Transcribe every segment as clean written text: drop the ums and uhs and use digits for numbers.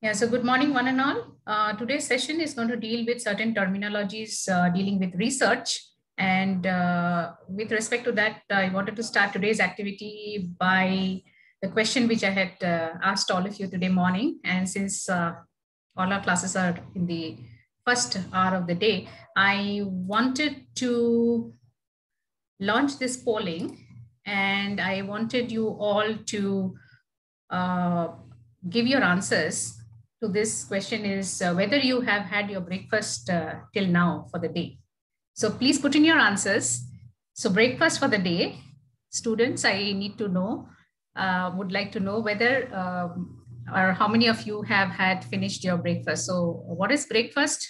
Yeah, so good morning, one and all. Today's session is going to deal with certain terminologies dealing with research. And with respect to that, I wanted to start today's activity by the question which I had asked all of you today morning. And since all our classes are in the first hour of the day, I wanted to launch this polling, and I wanted you all to give your answers to this question is whether you have had your breakfast till now for the day. So please put in your answers. So breakfast for the day, students, I need to know, would like to know whether or how many of you have had finished your breakfast. So what is breakfast?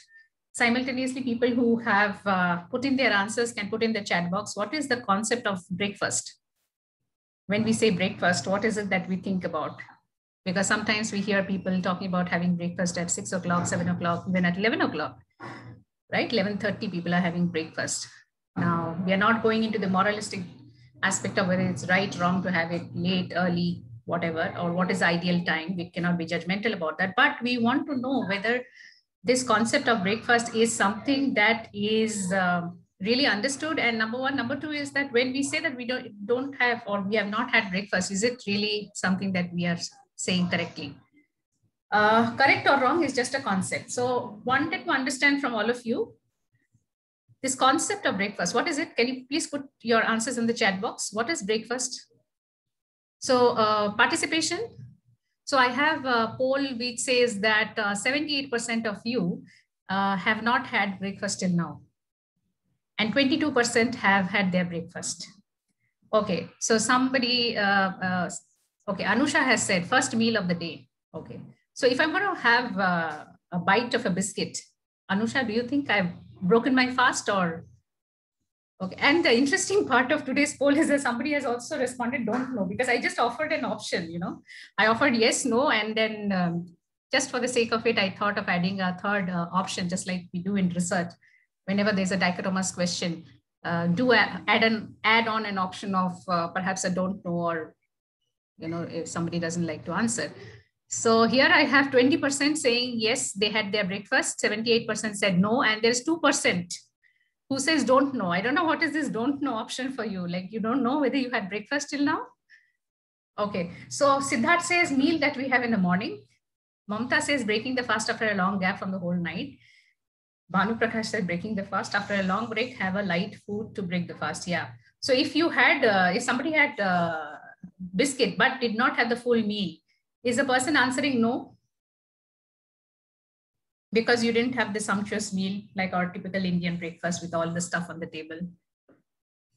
Simultaneously, people who have put in their answers can put in the chat box. What is the concept of breakfast? When we say breakfast, what is it that we think about? Because sometimes we hear people talking about having breakfast at 6 o'clock, 7 o'clock, even at 11 o'clock, right? 11:30 people are having breakfast. Now, we are not going into the moralistic aspect of whether it's right, wrong to have it late, early, whatever, or what is ideal time. We cannot be judgmental about that. But we want to know whether this concept of breakfast is something that is really understood. And number one. Number two is that when we say that we don't have or we have not had breakfast, is it really something that we are saying correctly? Correct or wrong is just a concept. So wanted to understand from all of you, this concept of breakfast, what is it? Can you please put your answers in the chat box? What is breakfast? So participation. So I have a poll which says that 78% of you have not had breakfast till now. And 22% have had their breakfast. Okay, so somebody, okay, Anusha has said first meal of the day. Okay, so if I'm going to have a bite of a biscuit, Anusha, do you think I've broken my fast or? Okay, and the interesting part of today's poll is that somebody has also responded, don't know, because I just offered an option, you know. I offered yes, no, and then just for the sake of it, I thought of adding a third option, just like we do in research. Whenever there's a dichotomous question, do add on an option of perhaps a don't know, or, you know, if somebody doesn't like to answer. So here I have 20% saying yes, they had their breakfast, 78% said no, and there's 2% who says don't know. I don't know what is this don't know option for you. Like you don't know whether you had breakfast till now? Okay, so Siddharth says meal that we have in the morning. Mamta says breaking the fast after a long gap from the whole night. Bhanu Prakash said breaking the fast after a long break, have a light food to break the fast. Yeah. So if you had, if somebody had biscuit but did not have the full meal, is the person answering no? Because you didn't have the sumptuous meal like our typical Indian breakfast with all the stuff on the table.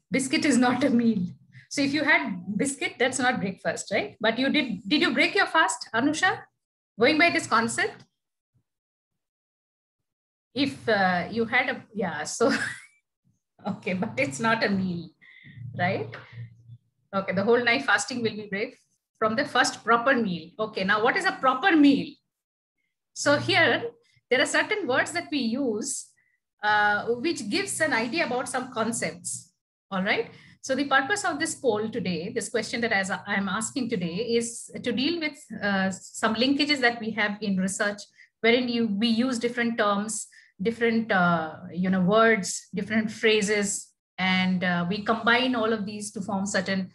Biscuit is not a meal. So if you had biscuit, that's not breakfast, right? But you did you break your fast, Anusha? Going by this concept? If you had a, yeah, so, okay, but it's not a meal, right? Okay, the whole night fasting will be break from the first proper meal. Okay, now what is a proper meal? So here, there are certain words that we use which gives an idea about some concepts, all right? So the purpose of this poll today, this question that I'm asking today, is to deal with some linkages that we have in research, wherein we use different terms, different words, different phrases, and we combine all of these to form certain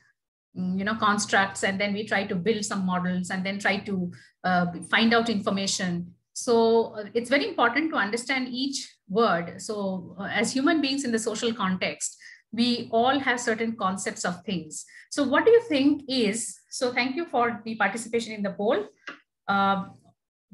constructs, and then we try to build some models and then try to find out information. So it's very important to understand each word. So as human beings in the social context, we all have certain concepts of things. So what do you think is, so thank you for the participation in the poll.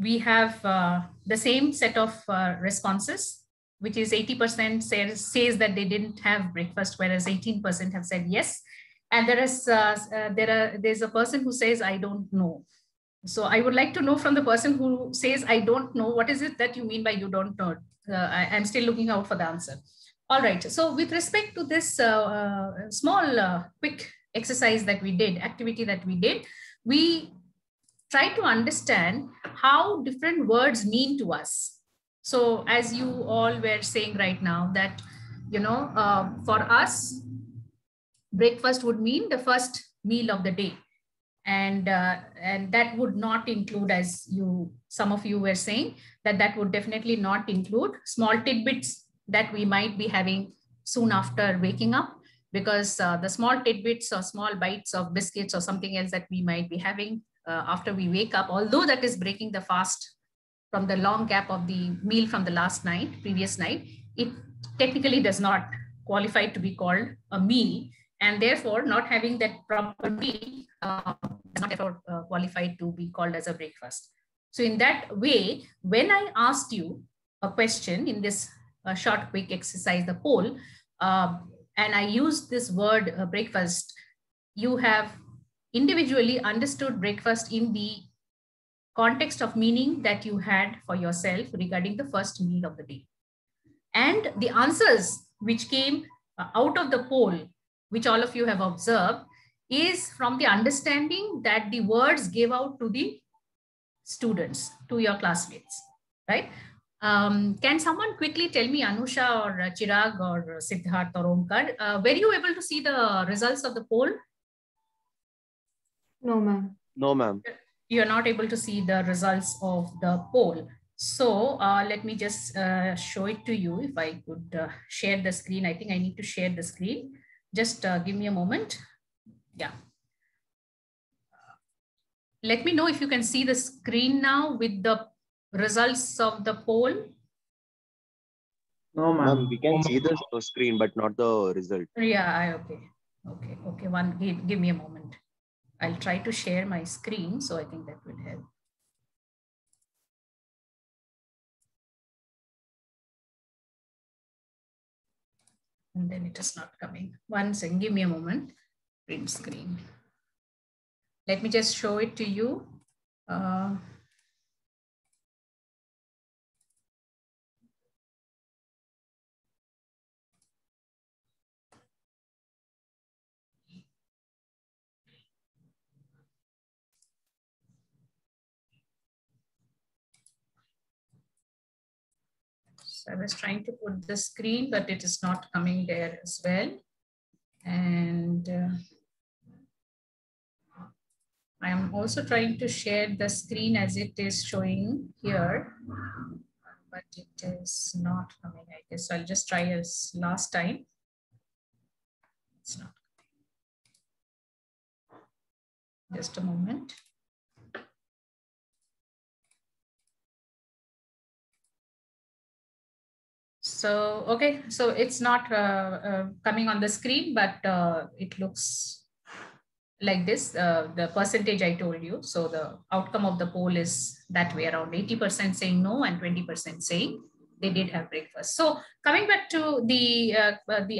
We have the same set of responses, which is 80% says that they didn't have breakfast, whereas 18% have said yes. And there's a person who says, I don't know. So I would like to know from the person who says, I don't know, what is it that you mean by you don't know? I'm still looking out for the answer. All right. So with respect to this small, quick exercise that we did, activity that we did, we try to understand how different words mean to us. So as you all were saying right now that, for us, breakfast would mean the first meal of the day. and that would not include, as some of you were saying, that would definitely not include small tidbits that we might be having soon after waking up, because the small tidbits or small bites of biscuits or something else that we might be having after we wake up, although that is breaking the fast from the long gap of the meal from the previous night, it technically does not qualify to be called a meal, and therefore not having that proper meal does not therefore qualify to be called as a breakfast. So in that way, when I asked you a question in this short quick exercise, the poll, and I used this word breakfast, you have individually understood breakfast in the context of meaning that you had for yourself regarding the first meal of the day. And the answers which came out of the poll, which all of you have observed, is from the understanding that the words gave out to the students, to your classmates, right? Can someone quickly tell me, Anusha or Chirag or Siddharth or Omkar, were you able to see the results of the poll? No, ma'am. No, ma'am. You're not able to see the results of the poll. So let me just show it to you. If I could share the screen, I think I need to share the screen. Just give me a moment. Yeah. Let me know if you can see the screen now with the results of the poll. No, ma'am. We can see the screen, but not the result. Yeah, okay. Give me a moment. I'll try to share my screen, so I think that would help. And then it is not coming. One second, give me a moment. Print screen. Let me just show it to you. So I was trying to put the screen, but it is not coming there as well. And I am also trying to share the screen as it is showing here, but it is not coming, I guess. So I'll just try as last time. It's not coming. Just a moment. So, okay, so it's not coming on the screen, but it looks like this, the percentage I told you. So the outcome of the poll is that way, around 80% saying no and 20% saying they did have breakfast. So coming back to the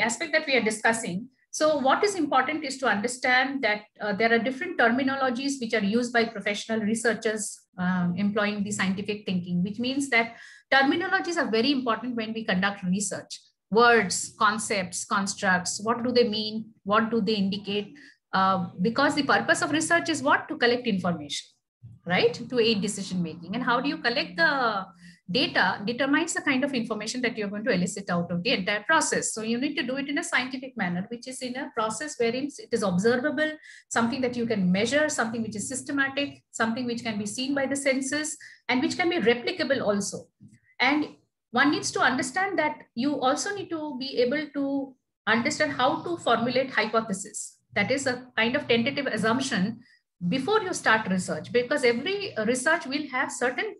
aspect that we are discussing. So what is important is to understand that there are different terminologies which are used by professional researchers employing the scientific thinking, which means that terminologies are very important when we conduct research. Words, concepts, constructs, what do they mean? What do they indicate? Because the purpose of research is what? To collect information, right? To aid decision making. And how do you collect the data determines the kind of information that you're going to elicit out of the entire process. So you need to do it in a scientific manner, which is in a process wherein it is observable, something that you can measure, something which is systematic, something which can be seen by the senses, and which can be replicable also. And one needs to understand that you also need to be able to understand how to formulate hypothesis. That is a kind of tentative assumption before you start research, because every research will have certain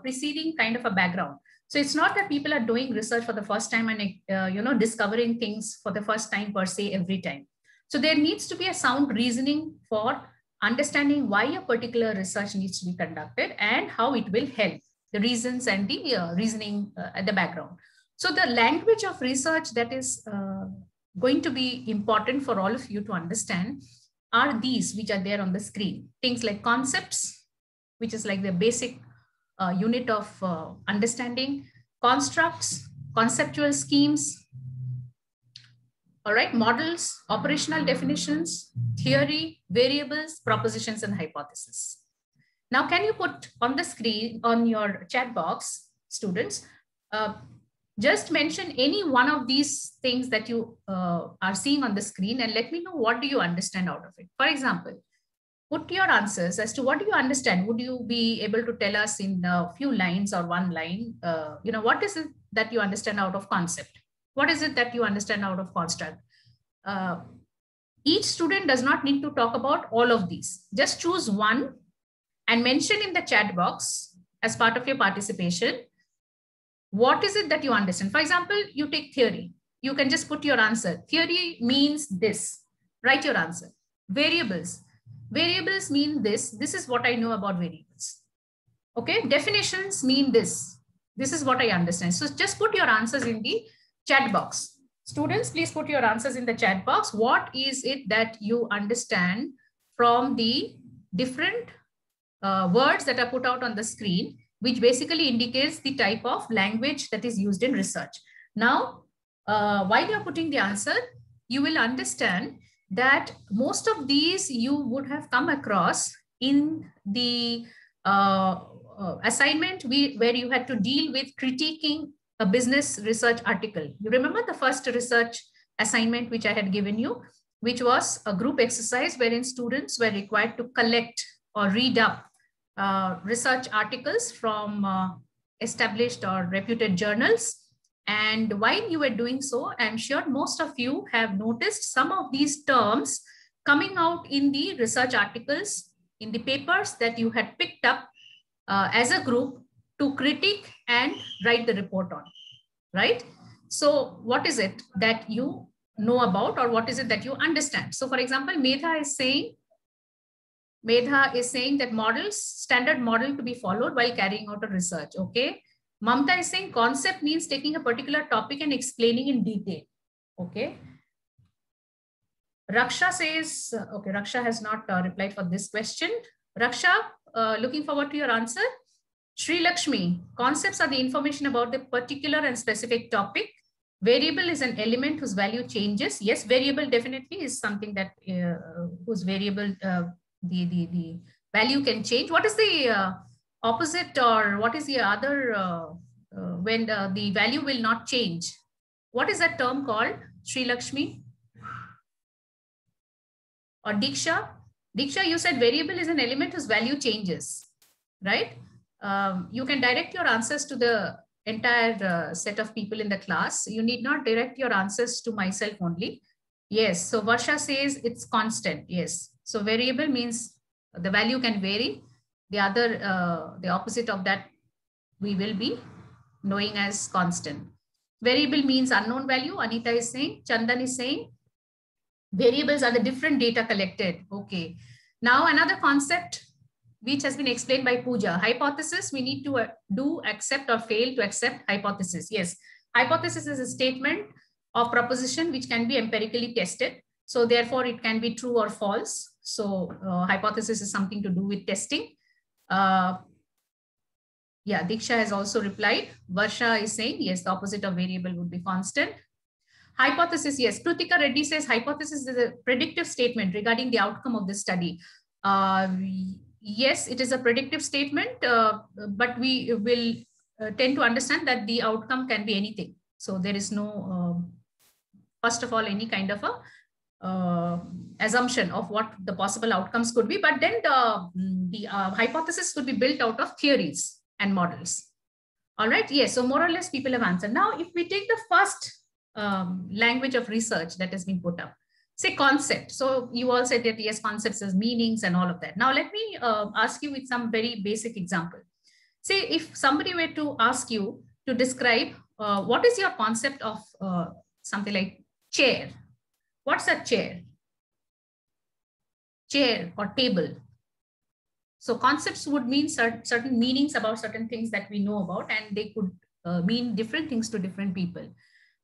preceding kind of a background. So it's not that people are doing research for the first time and discovering things for the first time per se every time. So there needs to be a sound reasoning for understanding why a particular research needs to be conducted and how it will help, the reasons and the reasoning at the background. So the language of research that is going to be important for all of you to understand are these which are there on the screen. Things like concepts, which is like the basic unit of understanding, constructs, conceptual schemes, all right, models, operational definitions, theory, variables, propositions, and hypotheses. Now, can you put on the screen, on your chat box, students, just mention any one of these things that you are seeing on the screen and let me know what do you understand out of it. For example, put your answers as to what do you understand. Would you be able to tell us in a few lines or one line, what is it that you understand out of concept? What is it that you understand out of construct? Each student does not need to talk about all of these. Just choose one and mention in the chat box as part of your participation, what is it that you understand? For example, you take theory. You can just put your answer. Theory means this. Write your answer. Variables. Variables mean this. This is what I know about variables. Okay. Definitions mean this. This is what I understand. So just put your answers in the chat box. Students, please put your answers in the chat box. What is it that you understand from the different words that are put out on the screen, which basically indicates the type of language that is used in research. Now, while you're putting the answer, you will understand that most of these you would have come across in the assignment where you had to deal with critiquing a business research article. You remember the first research assignment which I had given you, which was a group exercise wherein students were required to collect or read up research articles from established or reputed journals. And while you were doing so, I'm sure most of you have noticed some of these terms coming out in the research articles, in the papers that you had picked up as a group to critique and write the report on, right? So what is it that you know about, or what is it that you understand? So for example, Medha is saying that models, standard model to be followed while carrying out a research. Okay. Mamta is saying concept means taking a particular topic and explaining in detail. Okay. Raksha says, okay, Raksha has not replied for this question. Raksha, looking forward to your answer. Sri Lakshmi, concepts are the information about the particular and specific topic. Variable is an element whose value changes. Yes, variable definitely is something that whose variable, the value can change. What is the opposite, or what is the other when the value will not change? What is that term called, Sri Lakshmi? Or Diksha? Diksha, you said variable is an element whose value changes, right? You can direct your answers to the entire set of people in the class. You need not direct your answers to myself only. Yes, so Varsha says it's constant. Yes, so variable means the value can vary. The other, the opposite of that, we will be knowing as constant. Variable means unknown value. Anita is saying, Chandan is saying, variables are the different data collected. Okay, now another concept which has been explained by Pooja. Hypothesis, we need to do, accept, or fail to accept hypothesis. Yes, hypothesis is a statement of proposition which can be empirically tested. So therefore, it can be true or false. So hypothesis is something to do with testing. Yeah, Diksha has also replied. Varsha is saying, yes, the opposite of variable would be constant. Hypothesis, yes. Krutika Reddy says hypothesis is a predictive statement regarding the outcome of the study. Yes, it is a predictive statement, but we will tend to understand that the outcome can be anything. So there is no, first of all, any kind of a assumption of what the possible outcomes could be. But then the hypothesis could be built out of theories and models. All right. Yes. So more or less people have answered. Now, if we take the first language of research that has been put up, say concept. So you all said that yes, concepts as meanings and all of that. Now let me ask you with some very basic example. Say if somebody were to ask you to describe what is your concept of something like chair. What's a chair? Chair or table. So concepts would mean certain meanings about certain things that we know about, and they could mean different things to different people.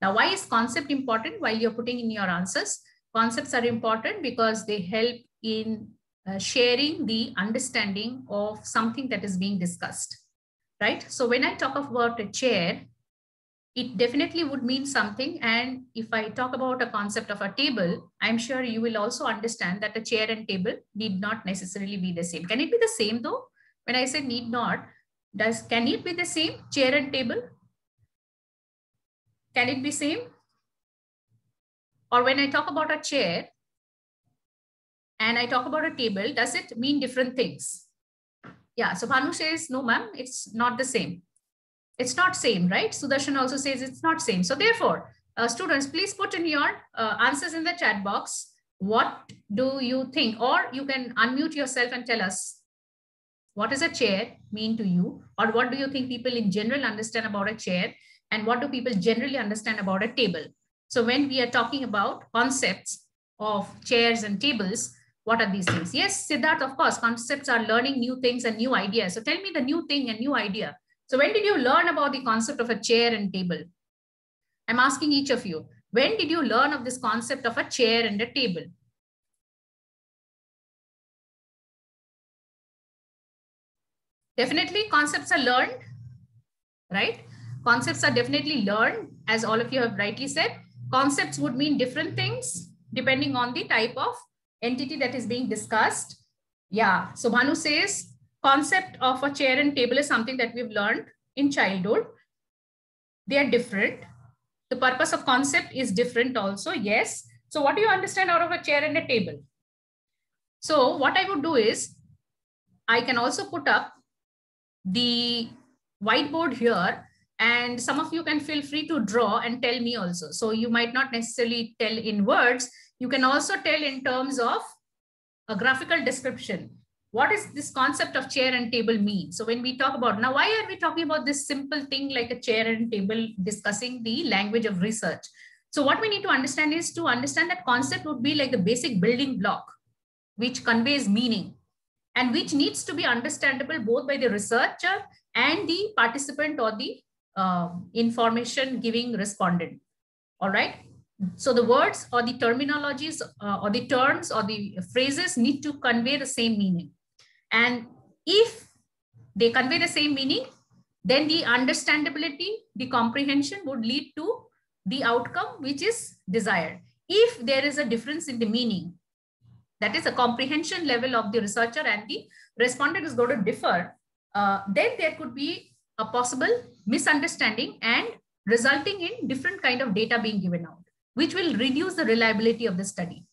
Now, why is concept important while you're putting in your answers? Concepts are important because they help in sharing the understanding of something that is being discussed, right? So when I talk about a chair, it definitely would mean something. And if I talk about a concept of a table, I'm sure you will also understand that a chair and table need not necessarily be the same. Can it be the same though? When I say need not, can it be the same, chair and table? Can it be same? Or when I talk about a chair and I talk about a table, does it mean different things? Yeah, so Bhanu says, no, ma'am, it's not the same. It's not same, right? Sudarshan also says it's not same. So therefore, students, please put in your answers in the chat box. What do you think? Or you can unmute yourself and tell us, what does a chair mean to you? Or what do you think people in general understand about a chair? And what do people generally understand about a table? So when we are talking about concepts of chairs and tables, what are these things? Yes, Siddharth, of course, concepts are learning new things and new ideas. So tell me the new thing and new idea. So when did you learn about the concept of a chair and table? I'm asking each of you, when did you learn of this concept of a chair and a table? Definitely concepts are learned, right? Concepts are definitely learned, as all of you have rightly said. Concepts would mean different things depending on the type of entity that is being discussed. Yeah, so Bhanu says concept of a chair and table is something that we've learned in childhood. They are different. The purpose of concept is different also, yes. So what do you understand out of a chair and a table? So what I would do is, I can also put up the whiteboard here, and some of you can feel free to draw and tell me also. So you might not necessarily tell in words. You can also tell in terms of a graphical description. What does this concept of chair and table mean? So when we talk about, now why are we talking about this simple thing like a chair and table, discussing the language of research? So what we need to understand is to understand that concept would be like the basic building block, which conveys meaning and which needs to be understandable both by the researcher and the participant or the information giving respondent. All right. So the words or the terminologies or the terms or the phrases need to convey the same meaning. And if they convey the same meaning, then the understandability, the comprehension would lead to the outcome which is desired. If there is a difference in the meaning, that is a comprehension level of the researcher and the respondent is going to differ, then there could be a possible misunderstanding and resulting in different kind of data being given out, which will reduce the reliability of the study.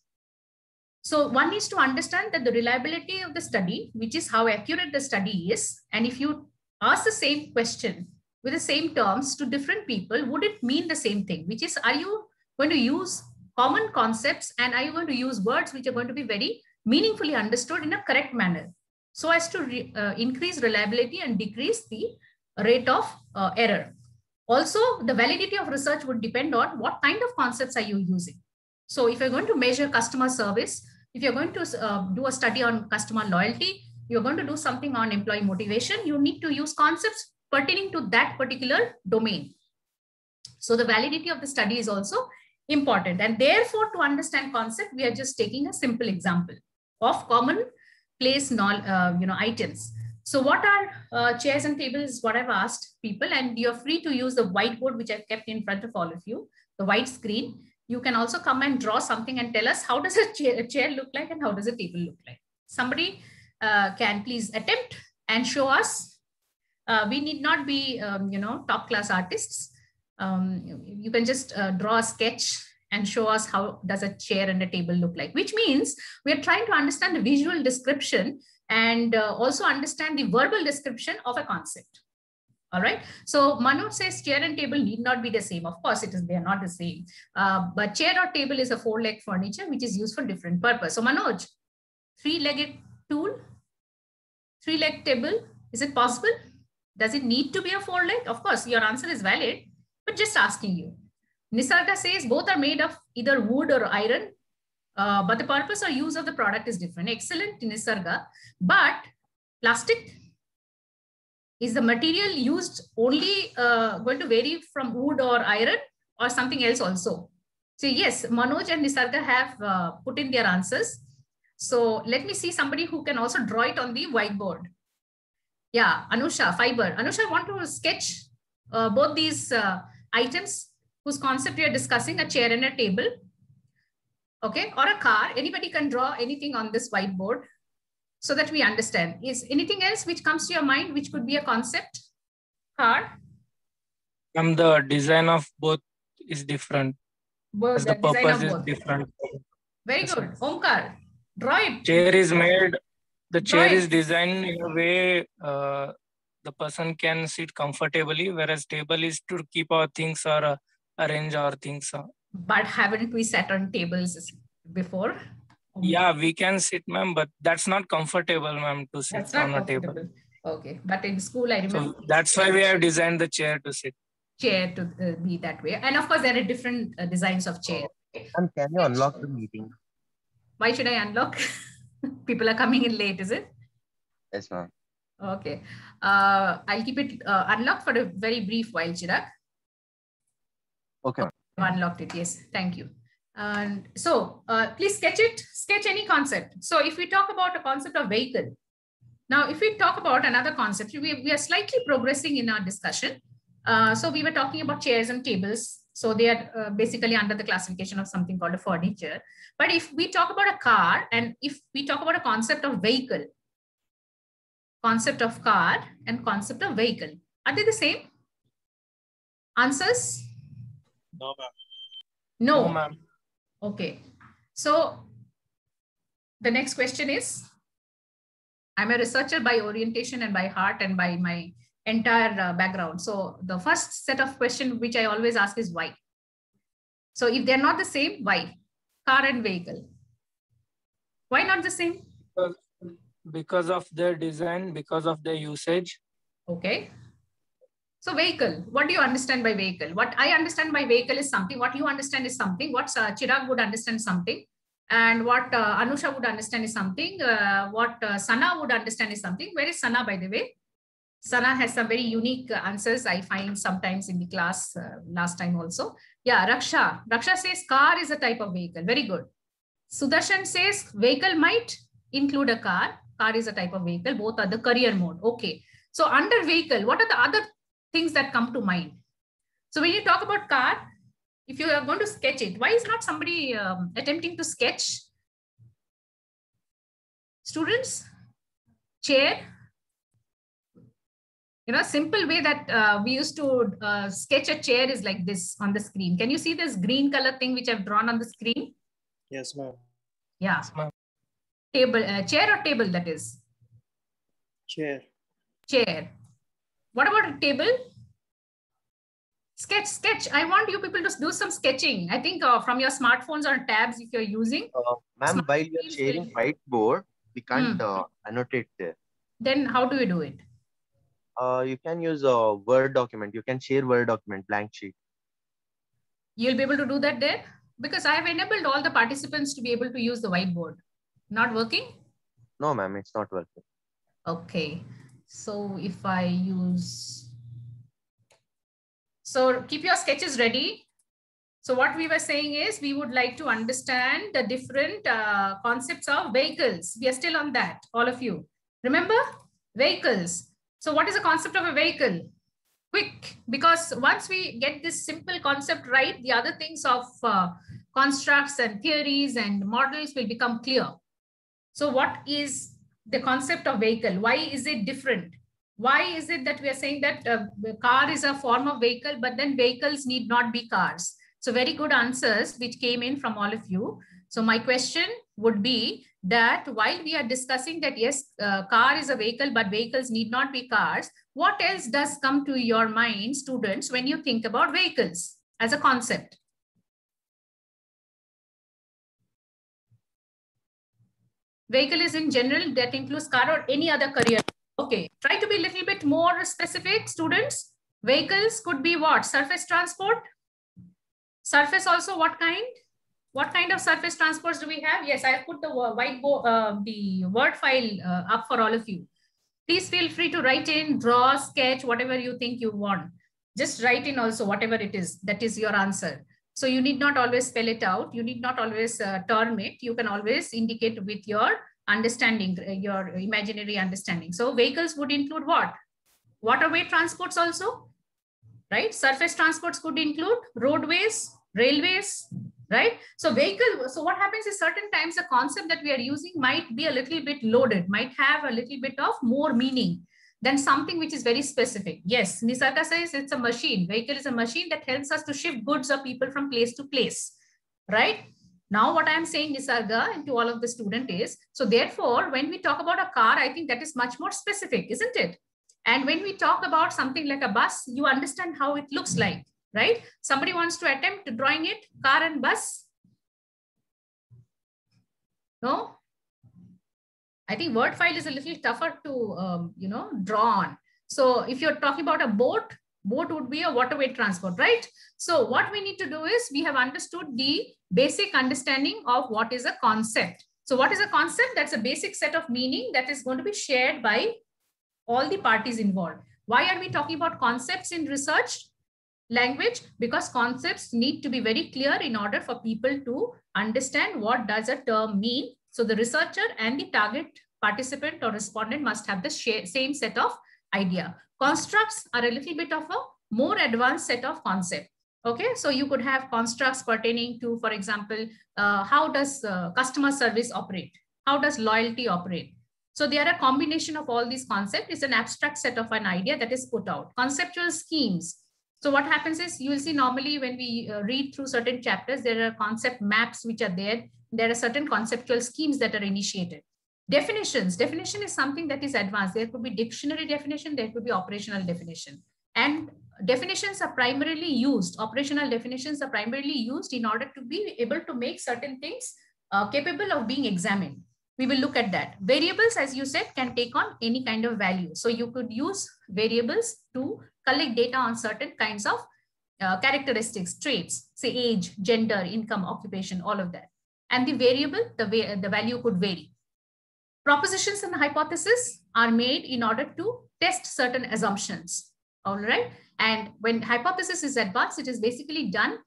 So one needs to understand that the reliability of the study, which is how accurate the study is, and if you ask the same question with the same terms to different people, would it mean the same thing? Which is, are you going to use common concepts and are you going to use words which are going to be very meaningfully understood in a correct manner, so as to increase reliability and decrease the rate of error. Also, the validity of research would depend on what kind of concepts are you using. So if you're going to measure customer service, if you're going to do a study on customer loyalty, you're going to do something on employee motivation, you need to use concepts pertaining to that particular domain. So the validity of the study is also important. And therefore, to understand concept, we are just taking a simple example of common place items. So what are chairs and tables, what I've asked people, and you're free to use the whiteboard, which I've kept in front of all of you, the white screen. You can also come and draw something and tell us how does a chair look like and how does a table look like. Somebody can please attempt and show us. We need not be, top class artists. You can just draw a sketch and show us how does a chair and a table look like, which means we are trying to understand the visual description and also understand the verbal description of a concept. All right. So Manoj says chair and table need not be the same. Of course, they are not the same. But chair or table is a four-leg furniture which is used for different purpose. So Manoj, three-legged tool, three-leg table, is it possible? Does it need to be a four-leg? Of course, your answer is valid, but just asking you. Nisarga says both are made of either wood or iron, but the purpose or use of the product is different. Excellent, Nisarga. But plastic, is the material used only going to vary from wood or iron or something else also? So yes, Manoj and Nisarga have put in their answers. So let me see somebody who can also draw it on the whiteboard. Yeah, Anusha, fiber. Anusha, I want to sketch both these items whose concept we are discussing, a chair and a table. Okay, or a car. Anybody can draw anything on this whiteboard so that we understand. Is anything else which comes to your mind which could be a concept? Car? The design of both is different. The purpose is different. Very good. Omkar, Draw it. Chair is made, the Draw chair it. is designed in a way the person can sit comfortably, whereas table is to keep our things or arrange our things. But haven't we sat on tables before? Yeah, we can sit, ma'am, but that's not comfortable, ma'am, to sit That's not on a table. comfortable. Okay, but in school, I remember. So that's why we have designed the chair to sit. Chair to be that way. And of course, there are different designs of chairs. And can you unlock the meeting? Why should I unlock? People are coming in late, is it? Yes, ma'am. Okay. I'll keep it unlocked for a very brief while, Chirag. Okay, ma'am. Unlocked it, yes. Thank you. And so please sketch it, sketch any concept. So if we talk about a concept of vehicle, now if we talk about another concept, we are slightly progressing in our discussion. So we were talking about chairs and tables. So they are basically under the classification of something called a furniture. But if we talk about a car and if we talk about a concept of vehicle, concept of car and concept of vehicle, are they the same? Answers? No, ma'am. No. No, ma'am. Okay. So the next question is, I'm a researcher by orientation and by heart and by my entire background. So the first set of questions which I always ask is why. So if they're not the same, why? Car and vehicle. Why not the same? Because of their design, because of their usage. Okay. So vehicle, what do you understand by vehicle? What I understand by vehicle is something, what you understand is something, what Chirag would understand something, and what Anusha would understand is something, what Sana would understand is something. Where is Sana, by the way? Sana has some very unique answers I find sometimes in the class last time also. Yeah, Raksha. Raksha says car is a type of vehicle. Very good. Sudarshan says vehicle might include a car. Car is a type of vehicle. Both are the career mode. Okay. So under vehicle, what are the other things that come to mind? So when you talk about car, if you are going to sketch it, why is not somebody attempting to sketch? Students, chair. You know, simple way that we used to sketch a chair is like this on the screen. Can you see this green color thing which I've drawn on the screen? Yes, ma'am. Yeah. Yes, ma'am. Table, chair or table, that is? Chair. Chair. What about a table? Sketch. I want you people to do some sketching. I think from your smartphones or tabs, if you're using. Ma'am, while you are sharing whiteboard, we can't annotate there. Then how do you do it? You can use a Word document. You can share Word document, blank sheet. You'll be able to do that there? Because I have enabled all the participants to be able to use the whiteboard. Not working? No, ma'am, it's not working. Okay. So if I use... So keep your sketches ready. So what we were saying is we would like to understand the different concepts of vehicles. We are still on that, all of you. Remember? Vehicles. So what is the concept of a vehicle? Quick, because once we get this simple concept right, the other things of constructs and theories and models will become clear. So what is the concept of vehicle? Why is it different? Why is it that we are saying that the car is a form of vehicle, but then vehicles need not be cars? So very good answers which came in from all of you. So my question would be that while we are discussing that, yes, car is a vehicle, but vehicles need not be cars. What else does come to your mind, students, when you think about vehicles as a concept? Vehicle is in general, that includes car or any other career. Okay, try to be a little bit more specific, students. Vehicles could be what? Surface transport? Surface also what kind? What kind of surface transports do we have? Yes, I have put the whiteboard, the Word file up for all of you. Please feel free to write in, draw, sketch, whatever you think you want. Just write in also whatever it is, that is your answer. So you need not always spell it out. You need not always term it. You can always indicate with your understanding, your imaginary understanding. So vehicles would include what? Waterway transports also, right? Surface transports could include roadways, railways, right? So vehicle, so what happens is certain times the concept that we are using might be a little bit loaded, might have a little bit of more meaning than something which is very specific. Yes, Nisarga says it's a machine. Vehicle is a machine that helps us to shift goods or people from place to place, right? Now what I am saying, Nisarga, and to all of the student is, so therefore, when we talk about a car, I think that is much more specific, isn't it? And when we talk about something like a bus, you understand how it looks like, right? Somebody wants to attempt drawing it, car and bus? No? I think word file is a little tougher to, draw on. So if you're talking about a boat would be a waterway transport, right? So what we need to do is we have understood the basic understanding of what is a concept. So what is a concept? That's a basic set of meaning that is going to be shared by all the parties involved. Why are we talking about concepts in research language? Because concepts need to be very clear in order for people to understand what does a term mean. So the researcher and the target participant or respondent must have the same set of idea. Constructs are a little bit of a more advanced set of concept. Okay, so you could have constructs pertaining to, for example, how does customer service operate? How does loyalty operate? So they are a combination of all these concepts. It's an abstract set of an idea that is put out. Conceptual schemes. So what happens is you will see normally when we read through certain chapters, there are concept maps which are there. There are certain conceptual schemes that are initiated. Definitions. Definition is something that is advanced. There could be dictionary definition. There could be operational definition. And definitions are primarily used. Operational definitions are primarily used in order to be able to make certain things capable of being examined. We will look at that. Variables, as you said, can take on any kind of value. So you could use variables to collect data on certain kinds of characteristics, traits, say age, gender, income, occupation, all of that. And the variable, the value could vary. Propositions and hypotheses are made in order to test certain assumptions. All right. And when hypothesis is advanced, it is basically done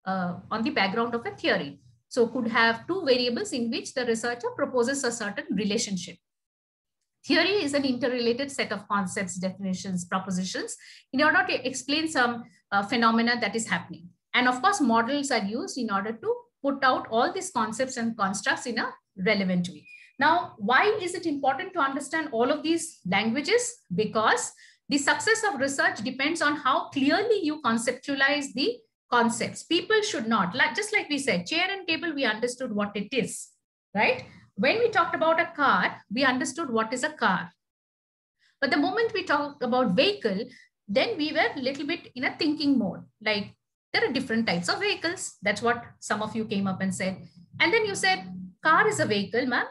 on the background of a theory. So could have two variables in which the researcher proposes a certain relationship. Theory is an interrelated set of concepts, definitions, propositions in order to explain some phenomena that is happening. And of course, models are used in order to put out all these concepts and constructs in a relevant way. Now, why is it important to understand all of these languages? Because the success of research depends on how clearly you conceptualize the concepts. People should not, just like we said, chair and table, we understood what it is, right? When we talked about a car, we understood what is a car. But the moment we talk about vehicle, then we were a little bit in a thinking mode. Like there are different types of vehicles. That's what some of you came up and said. And then you said, car is a vehicle, ma'am.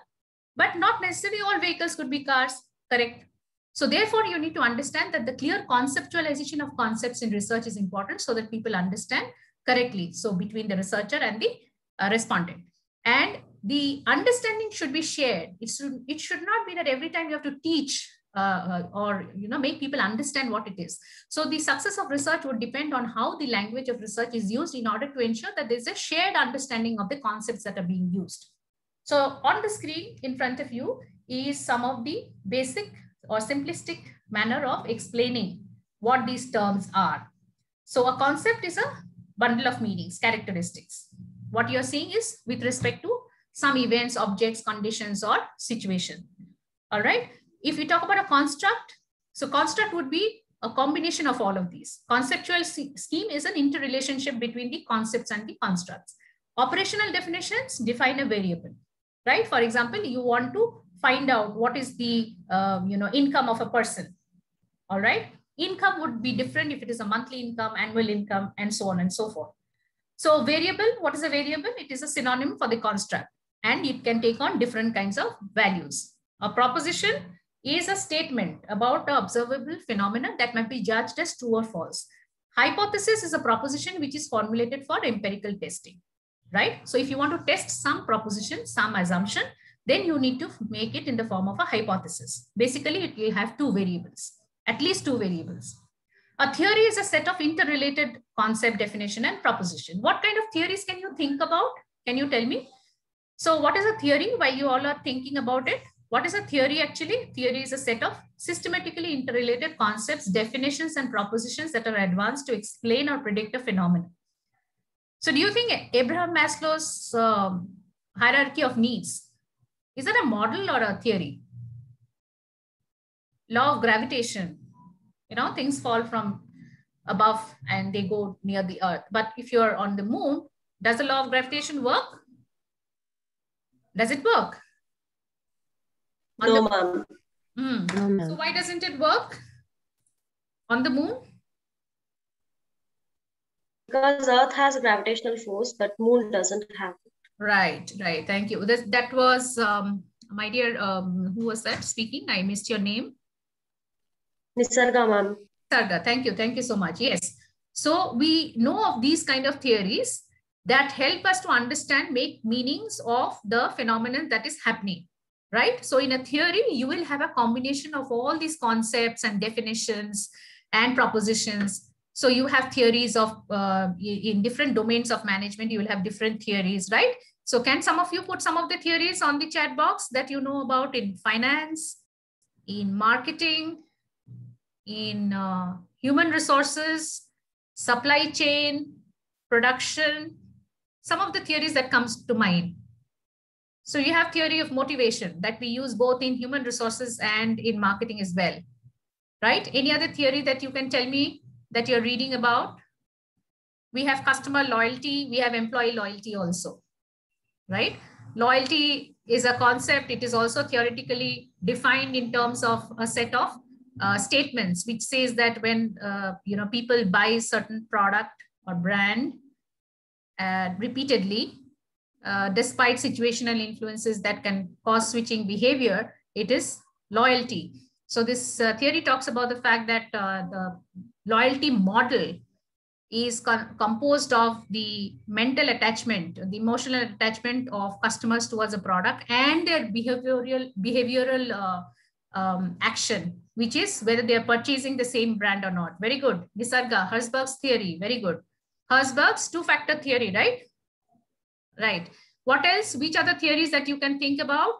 But not necessarily all vehicles could be cars, correct? So therefore, you need to understand that the clear conceptualization of concepts in research is important so that people understand correctly. So between the researcher and the respondent. And the understanding should be shared. It should not be that every time you have to teach or make people understand what it is. So the success of research would depend on how the language of research is used in order to ensure that there's a shared understanding of the concepts that are being used. So on the screen in front of you is some of the basic or simplistic manner of explaining what these terms are. So a concept is a bundle of meanings, characteristics. What you're seeing is with respect to some events, objects, conditions, or situation. All right. If you talk about a construct, so construct would be a combination of all of these. Conceptual scheme is an interrelationship between the concepts and the constructs. Operational definitions define a variable. Right? For example, you want to find out what is the income of a person. All right. Income would be different if it is a monthly income, annual income, and so on and so forth. So variable, what is a variable? It is a synonym for the construct and it can take on different kinds of values. A proposition is a statement about the observable phenomena that might be judged as true or false. Hypothesis is a proposition which is formulated for empirical testing. Right? So if you want to test some proposition, some assumption, then you need to make it in the form of a hypothesis. Basically, it will have two variables, at least two variables. A theory is a set of interrelated concept, definition, and proposition. What kind of theories can you think about? Can you tell me? So what is a theory while you all are thinking about it? What is a theory actually? Theory is a set of systematically interrelated concepts, definitions, and propositions that are advanced to explain or predict a phenomenon. So do you think Abraham Maslow's hierarchy of needs, is that a model or a theory? Law of gravitation, things fall from above and they go near the earth. But if you're on the moon, does the law of gravitation work? Does it work? No, ma'am. No, No, ma'am. so why doesn't it work on the moon? Because Earth has gravitational force, but Moon doesn't have. Right. Thank you. That was, my dear, who was that speaking? I missed your name. Nisarga, ma'am. Nisarga, thank you. Thank you so much. Yes. So we know of these kind of theories that help us to understand, make meanings of the phenomenon that is happening, right? So in a theory, you will have a combination of all these concepts and definitions and propositions. So you have theories of, in different domains of management, you will have different theories, right? So can some of you put some of the theories on the chat box that you know about in finance, in marketing, in human resources, supply chain, production, some of the theories that comes to mind. So you have theory of motivation that we use both in human resources and in marketing as well, right? Any other theory that you can tell me that you're reading about? We have customer loyalty, we have employee loyalty also, right? Loyalty is a concept. It is also theoretically defined in terms of a set of statements, which says that when people buy certain product or brand repeatedly, despite situational influences that can cause switching behavior, it is loyalty. So this theory talks about the fact that the loyalty model is composed of the mental attachment, the emotional attachment of customers towards a product and their behavioral action, which is whether they are purchasing the same brand or not. Very good. Nisarga, Herzberg's theory. Very good. Herzberg's two-factor theory, right? Right. What else? Which other theories that you can think about?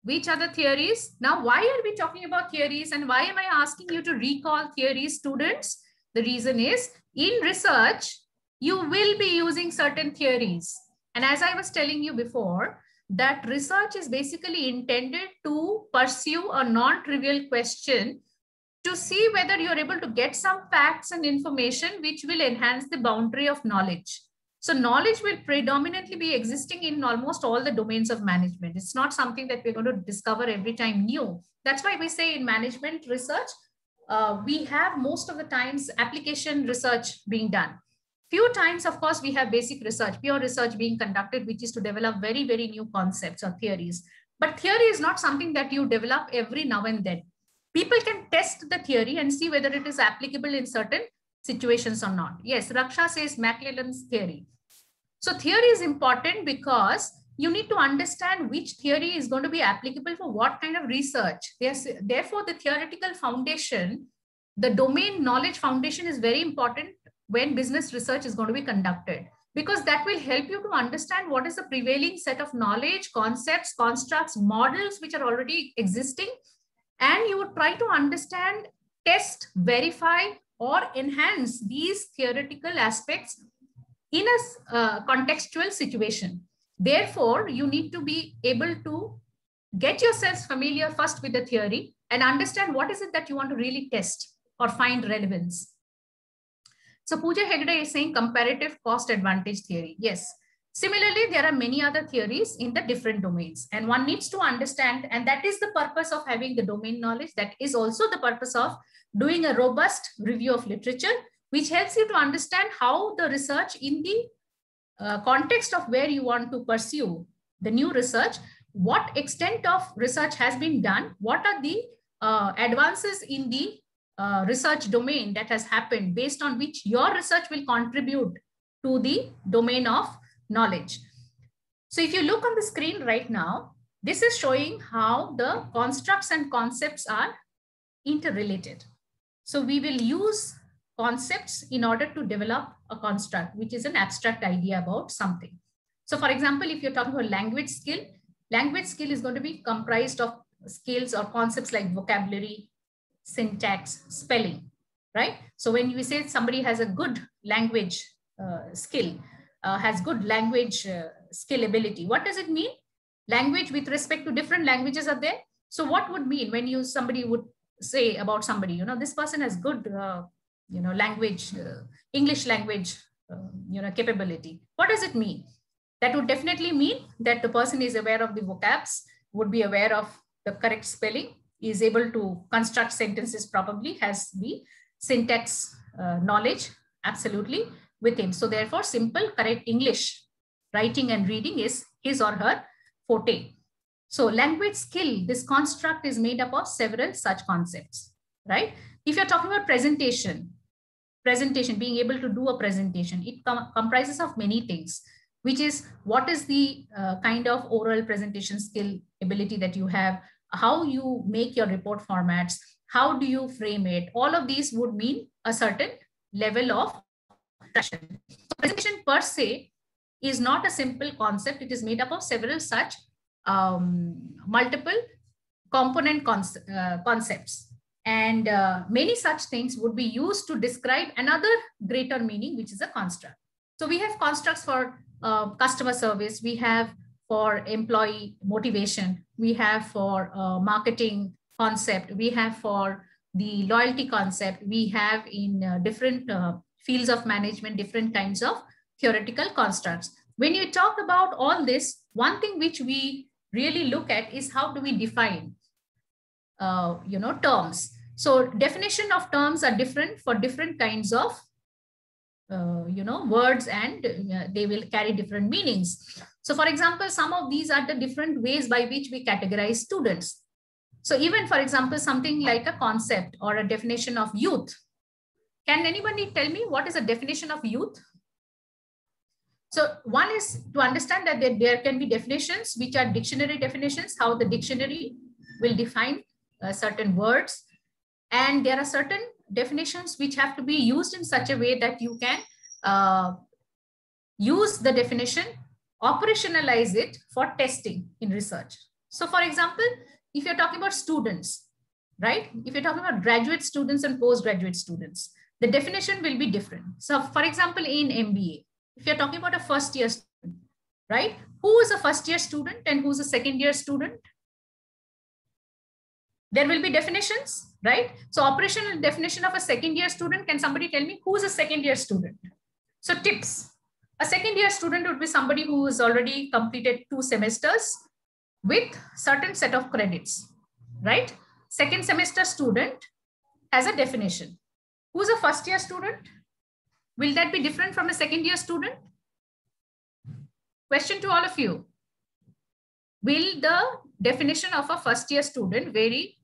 Which other theories? Now, why are we talking about theories and why am I asking you to recall theories, students? The reason is in research, you will be using certain theories. And as I was telling you before, that research is basically intended to pursue a non-trivial question to see whether you're able to get some facts and information which will enhance the boundary of knowledge. So knowledge will predominantly be existing in almost all the domains of management. It's not something that we're going to discover every time new. That's why we say in management research, we have most of the times application research being done. Few times, of course, we have basic research, pure research being conducted, which is to develop very, very new concepts or theories. But theory is not something that you develop every now and then. People can test the theory and see whether it is applicable in certain situations or not. Yes, Raksha says Maclellan's theory. So theory is important because you need to understand which theory is going to be applicable for what kind of research. Therefore, the theoretical foundation, the domain knowledge foundation is very important when business research is going to be conducted, because that will help you to understand what is the prevailing set of knowledge, concepts, constructs, models which are already existing. And you would try to understand, test, verify, or enhance these theoretical aspects in a contextual situation. Therefore, you need to be able to get yourselves familiar first with the theory and understand what is it that you want to really test or find relevance. So Pooja Hegde is saying comparative cost advantage theory. Yes. Similarly, there are many other theories in the different domains, and one needs to understand, and that is the purpose of having the domain knowledge. That is also the purpose of doing a robust review of literature, which helps you to understand how the research in the context of where you want to pursue the new research, what extent of research has been done, what are the advances in the research domain that has happened, based on which your research will contribute to the domain of knowledge. So if you look on the screen right now, this is showing how the constructs and concepts are interrelated. So we will use concepts in order to develop a construct, which is an abstract idea about something. So for example, if you're talking about language skill is going to be comprised of skills or concepts like vocabulary, syntax, spelling, right? So when you say somebody has a good language skill, has good language skill ability, what does it mean? Language with respect to different languages are there. So what would mean when somebody would say about somebody, this person has good, language, English language, capability. What does it mean? That would definitely mean that the person is aware of the vocabs, would be aware of the correct spelling, is able to construct sentences properly, has the syntax knowledge absolutely with him. So therefore, simple, correct English writing and reading is his or her forte. So language skill, this construct is made up of several such concepts, right? If you're talking about presentation, being able to do a presentation, it comprises of many things, which is what is the kind of oral presentation skill ability that you have, how you make your report formats, how do you frame it. All of these would mean a certain level of presentation. So presentation per se is not a simple concept. It is made up of several such multiple component concepts. And many such things would be used to describe another greater meaning, which is a construct. So we have constructs for customer service, we have for employee motivation, we have for marketing concept, we have for the loyalty concept, we have in different fields of management, different kinds of theoretical constructs. When you talk about all this, one thing which we really look at is how do we define terms. So definition of terms are different for different kinds of words, and they will carry different meanings. So for example, some of these are the different ways by which we categorize students. So even for example, something like a concept or a definition of youth. Can anybody tell me what is a definition of youth? So one is to understand that there can be definitions which are dictionary definitions, how the dictionary will define certain words. And there are certain definitions which have to be used in such a way that you can use the definition, operationalize it for testing in research. So for example, if you're talking about students, right? If you're talking about graduate students and postgraduate students, the definition will be different. So for example, in MBA, if you're talking about a first year student, right? Who is a first year student and who's a second year student? There will be definitions, right? So operational definition of a second year student, can somebody tell me who's a second year student? So tips. A second year student would be somebody who has already completed 2 semesters with certain set of credits, right? Second semester student has a definition. Who's a first year student? Will that be different from a second year student? Question to all of you. Will the definition of a first year student vary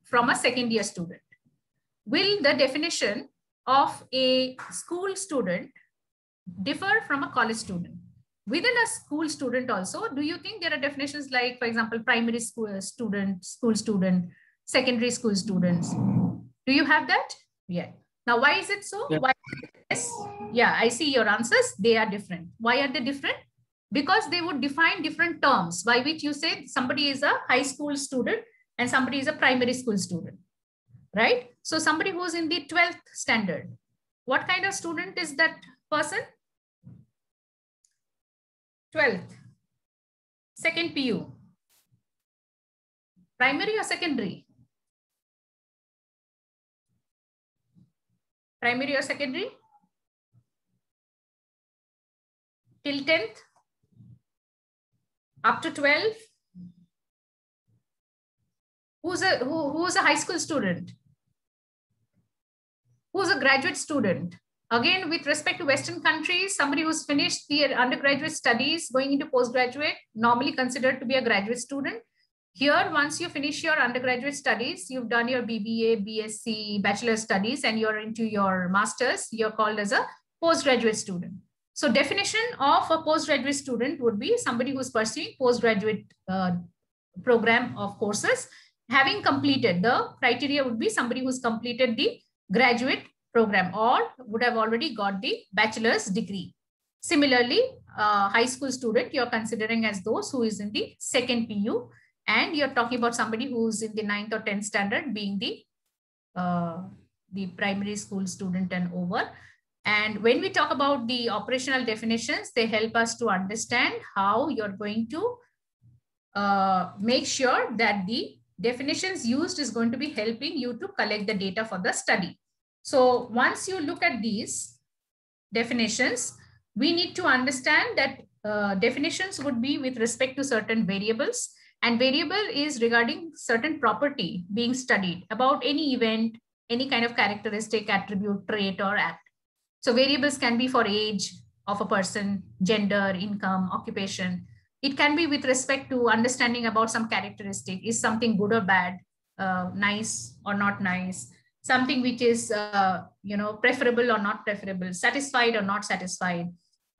from a second year student? Will the definition of a school student differ from a college student? Within a school student also, do you think there are definitions like, for example, primary school student, secondary school students? Do you have that? Yeah. Now, why is it so? Yeah. Why? Yes. Yeah, I see your answers. They are different. Why are they different? Because they would define different terms by which you say somebody is a high school student and somebody is a primary school student, right? So somebody who's in the 12th standard, what kind of student is that person? 12th, second PU, primary or secondary? Primary or secondary? Till 10th? Up to 12? Who's a high school student? Who's a graduate student? Again, with respect to Western countries, somebody who's finished their undergraduate studies going into postgraduate, normally considered to be a graduate student. Here, once you finish your undergraduate studies, you've done your BBA, BSc, bachelor studies, and you're into your master's, you're called as a postgraduate student. So definition of a postgraduate student would be somebody who's pursuing postgraduate program of courses. Having completed, the criteria would be somebody who's completed the graduate program or would have already got the bachelor's degree. Similarly, high school student, you're considering as those who is in the second PU, and you're talking about somebody who's in the 9th or 10th standard being the primary school student and over. And when we talk about the operational definitions, they help us to understand how you're going to make sure that the definitions used is going to be helping you to collect the data for the study. So once you look at these definitions, we need to understand that definitions would be with respect to certain variables, and variable is regarding certain property being studied about any event, any kind of characteristic, attribute, trait, or act. So variables can be for age of a person, gender, income, occupation. It can be with respect to understanding about some characteristic. Is something good or bad, nice or not nice, something which is preferable or not preferable, satisfied or not satisfied.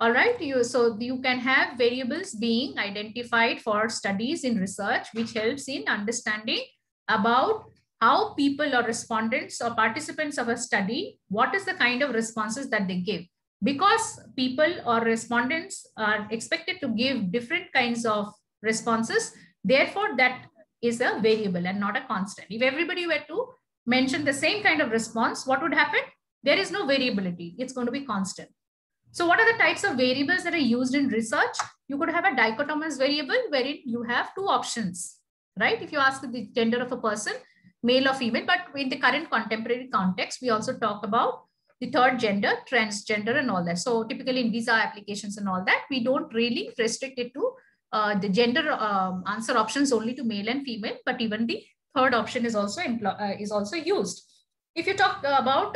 All right, so you can have variables being identified for studies in research, which helps in understanding about how people or respondents or participants of a study, what is the kind of responses that they give. Because people or respondents are expected to give different kinds of responses, therefore that is a variable and not a constant. If everybody were to mention the same kind of response, what would happen? There is no variability. It's going to be constant. So what are the types of variables that are used in research? You could have a dichotomous variable wherein you have two options, right? If you ask the gender of a person, male or female, but in the current contemporary context, we also talk about the third gender, transgender, and all that. So typically in visa applications and all that, we don't really restrict it to the gender answer options only to male and female, but even the third option is also used. If you talk about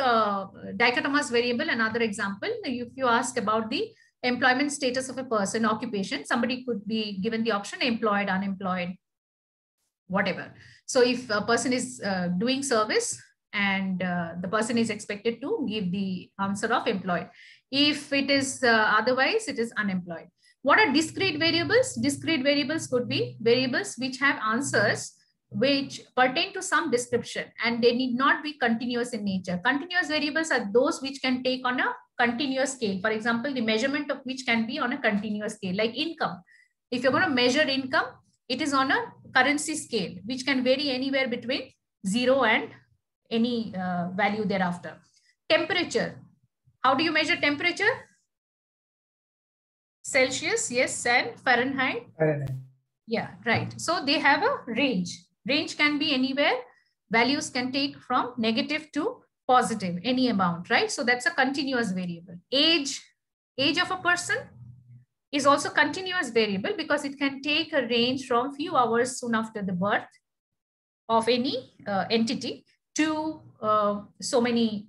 dichotomous variable, another example, if you ask about the employment status of a person, occupation, somebody could be given the option employed, unemployed, whatever. So if a person is doing service and the person is expected to give the answer of employed. If it is otherwise, it is unemployed. What are discrete variables? Discrete variables could be variables which have answers which pertain to some description, and they need not be continuous in nature. Continuous variables are those which can take on a continuous scale. For example, the measurement of which can be on a continuous scale, like income. If you're going to measure income, it is on a currency scale, which can vary anywhere between 0 and any value thereafter. Temperature. How do you measure temperature? Celsius, yes, and Fahrenheit. Yeah, right. So they have a range. Range can be anywhere. Values can take from negative to positive, any amount, right? So that's a continuous variable. Age of a person is also continuous variable because it can take a range from few hours soon after the birth of any entity to so many,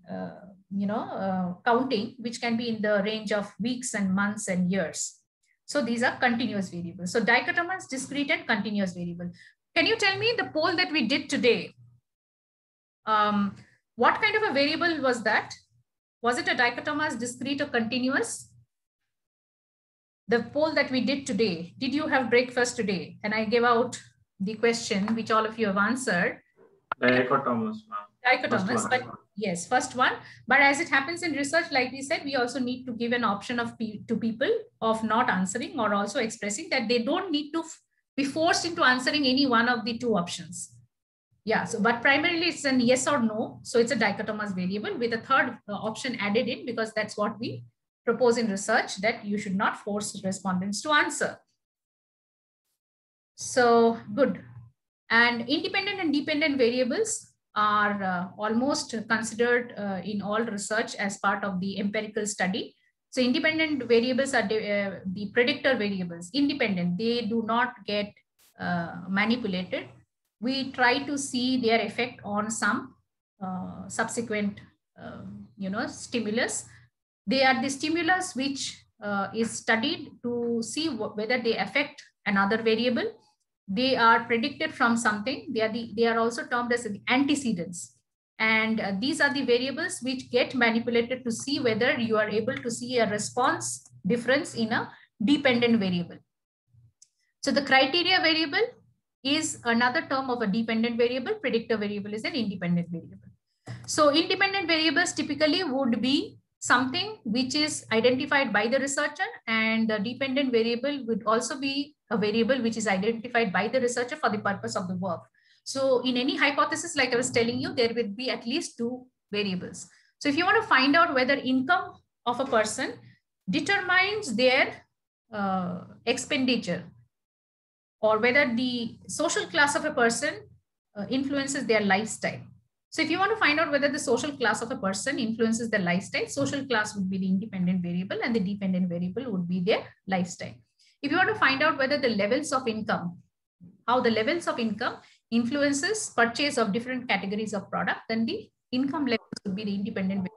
counting, which can be in the range of weeks and months and years. So these are continuous variables. So dichotomous, discrete, and continuous variable. Can you tell me the poll that we did today? What kind of a variable was that? Was it a dichotomous, discrete, or continuous? The poll that we did today, did you have breakfast today? And I gave out the question, which all of you have answered. Dichotomous. Dichotomous, but yes, first one. But as it happens in research, like we said, we also need to give an option to people of not answering or also expressing that they don't need to be forced into answering any one of the two options. Yeah, so but primarily it's an yes or no. So it's a dichotomous variable with a third option added in, because that's what we propose in research, that you should not force respondents to answer. So good. And independent and dependent variables are almost considered in all research as part of the empirical study. So independent variables are the predictor variables. Independent, they do not get manipulated. We try to see their effect on some subsequent, stimulus. They are the stimulus which is studied to see whether they affect another variable. They are predicted from something. They are also termed as the antecedents. And these are the variables which get manipulated to see whether you are able to see a response difference in a dependent variable. So the criteria variable is another term of a dependent variable. Predictor variable is an independent variable. So independent variables typically would be something which is identified by the researcher, and the dependent variable would also be a variable which is identified by the researcher for the purpose of the work. So in any hypothesis, like I was telling you, there will be at least two variables. So if you want to find out whether income of a person determines their expenditure, or whether the social class of a person influences their lifestyle. So if you want to find out whether the social class of a person influences their lifestyle, social class would be the independent variable and the dependent variable would be their lifestyle. If you want to find out whether the levels of income, how the levels of income influences purchase of different categories of product, then the income levels would be the independent variables.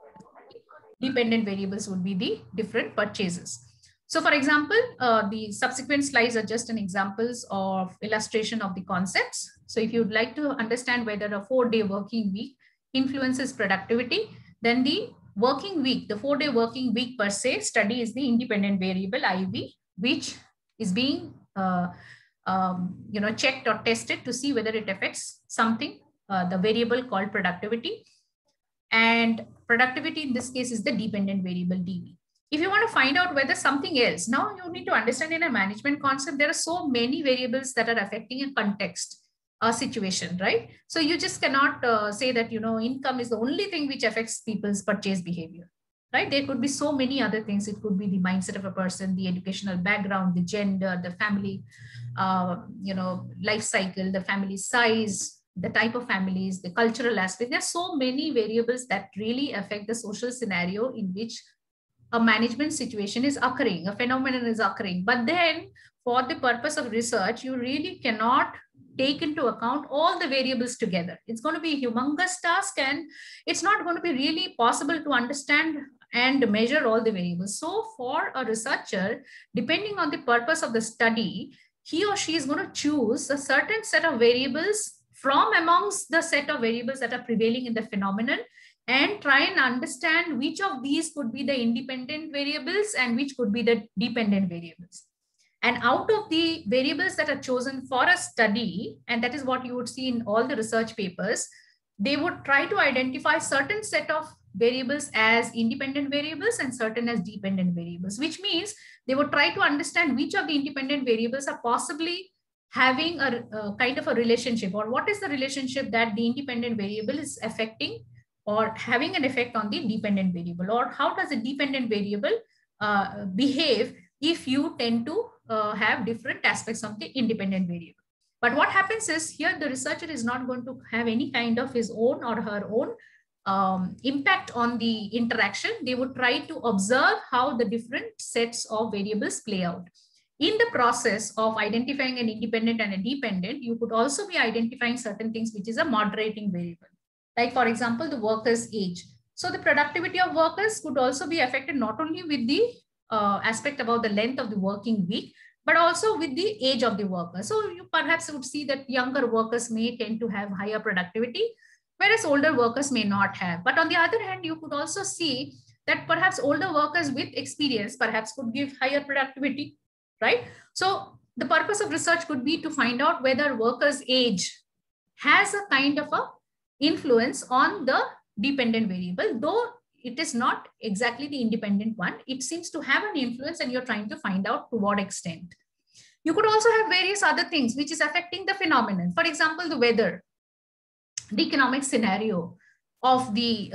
Dependent variables would be the different purchases. So for example, the subsequent slides are just an examples of illustration of the concepts. So if you'd like to understand whether a 4-day working week influences productivity, then the working week, the 4-day working week per se study is the independent variable IV, which is being checked or tested to see whether it affects something, the variable called productivity. And productivity in this case is the dependent variable DV. If you want to find out whether something else, now you need to understand in a management concept, there are so many variables that are affecting a context, a situation, right? So you just cannot say that, income is the only thing which affects people's purchase behavior, right? There could be so many other things. It could be the mindset of a person, the educational background, the gender, the family, life cycle, the family size, the type of families, the cultural aspect. There are so many variables that really affect the social scenario in which a management situation is occurring, a phenomenon is occurring. But then for the purpose of research, you really cannot take into account all the variables together. It's going to be a humongous task, and it's not going to be really possible to understand and measure all the variables. So for a researcher, depending on the purpose of the study, he or she is going to choose a certain set of variables from amongst the set of variables that are prevailing in the phenomenon, and try and understand which of these could be the independent variables and which could be the dependent variables. And out of the variables that are chosen for a study, and that is what you would see in all the research papers, they would try to identify certain set of variables as independent variables and certain as dependent variables, which means they would try to understand which of the independent variables are possibly having a kind of a relationship, or what is the relationship that the independent variable is affecting or having an effect on the dependent variable, or how does a dependent variable behave if you tend to have different aspects of the independent variable. But what happens is here the researcher is not going to have any kind of his own or her own impact on the interaction. They would try to observe how the different sets of variables play out. In the process of identifying an independent and a dependent, you could also be identifying certain things which is a moderating variable. Like for example, the worker's age. So the productivity of workers could also be affected not only with the aspect about the length of the working week, but also with the age of the worker. So you perhaps would see that younger workers may tend to have higher productivity, whereas older workers may not have. But on the other hand, you could also see that perhaps older workers with experience perhaps could give higher productivity, right? So the purpose of research could be to find out whether workers' age has a kind of a influence on the dependent variable, though it is not exactly the independent one. It seems to have an influence, and you're trying to find out to what extent. You could also have various other things which is affecting the phenomenon. For example, the weather, the economic scenario of the